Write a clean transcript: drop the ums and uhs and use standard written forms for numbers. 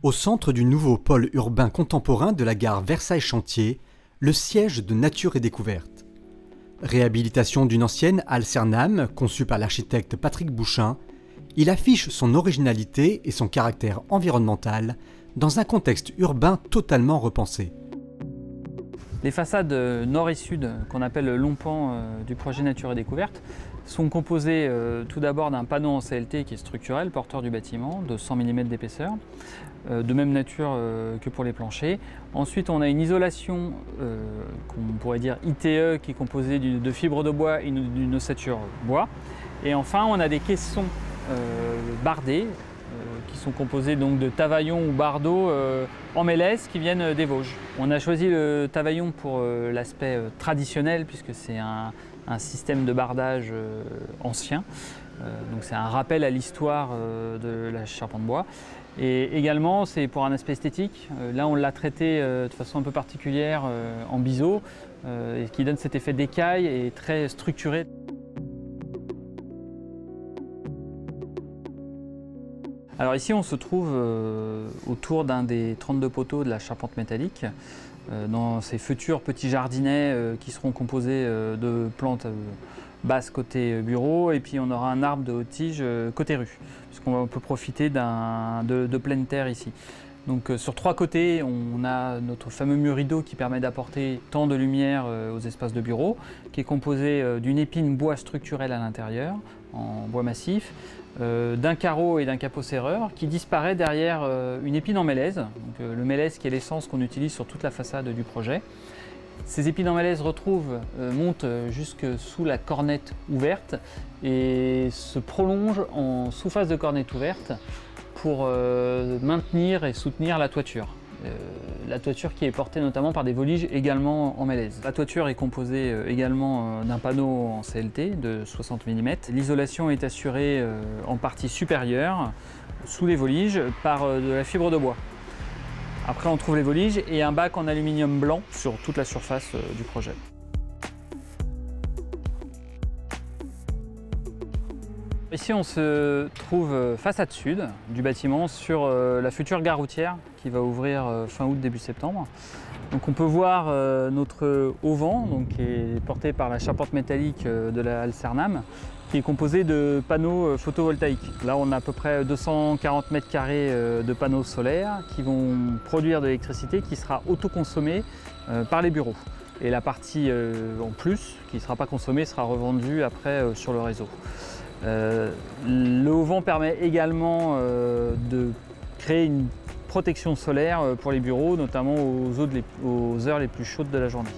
Au centre du nouveau pôle urbain contemporain de la gare Versailles-Chantier, le siège de Nature et Découverte. Réhabilitation d'une ancienne halle Cernam, conçue par l'architecte Patrick Bouchain, il affiche son originalité et son caractère environnemental dans un contexte urbain totalement repensé. Les façades nord et sud, qu'on appelle le long pan du projet Nature et Découverte, sont composées tout d'abord d'un panneau en CLT qui est structurel, porteur du bâtiment, de 100 mm d'épaisseur, de même nature que pour les planchers. Ensuite, on a une isolation qu'on pourrait dire ITE, qui est composée de fibres de bois et d'une ossature bois. Et enfin, on a des caissons bardés, qui sont composés donc de tavaillons ou bardeaux en mélèze qui viennent des Vosges. On a choisi le tavaillon pour l'aspect traditionnel, puisque c'est un système de bardage ancien. Donc c'est un rappel à l'histoire de la charpente bois. Et également, c'est pour un aspect esthétique. Là, on l'a traité de façon un peu particulière en biseau, et qui donne cet effet d'écaille et très structuré. Alors ici, on se trouve autour d'un des 32 poteaux de la charpente métallique, dans ces futurs petits jardinets qui seront composés de plantes basses côté bureau, et puis on aura un arbre de haute tige côté rue, puisqu'on peut profiter de pleine terre ici. Donc sur trois côtés, on a notre fameux mur rideau qui permet d'apporter tant de lumière aux espaces de bureau, qui est composé d'une épine bois structurel à l'intérieur, en bois massif, d'un carreau et d'un capot serreur qui disparaît derrière une épine en mélèze, donc, le mélèze qui est l'essence qu'on utilise sur toute la façade du projet. Ces épines en mélèze montent jusque sous la cornette ouverte et se prolongent en sous-face de cornette ouverte pour maintenir et soutenir la toiture. La toiture qui est portée notamment par des voliges également en mélèze. La toiture est composée également d'un panneau en CLT de 60 mm. L'isolation est assurée en partie supérieure, sous les voliges, par de la fibre de bois. Après, on trouve les voliges et un bac en aluminium blanc sur toute la surface du projet. Ici, on se trouve façade sud du bâtiment sur la future gare routière qui va ouvrir fin août, début septembre. Donc on peut voir notre auvent, qui est porté par la charpente métallique de la halle Cernam, qui est composé de panneaux photovoltaïques. Là, on a à peu près 240 m² de panneaux solaires qui vont produire de l'électricité qui sera autoconsommée par les bureaux. Et la partie en plus, qui ne sera pas consommée, sera revendue après sur le réseau. Le auvent permet également de créer une protection solaire pour les bureaux, notamment aux heures les plus chaudes de la journée.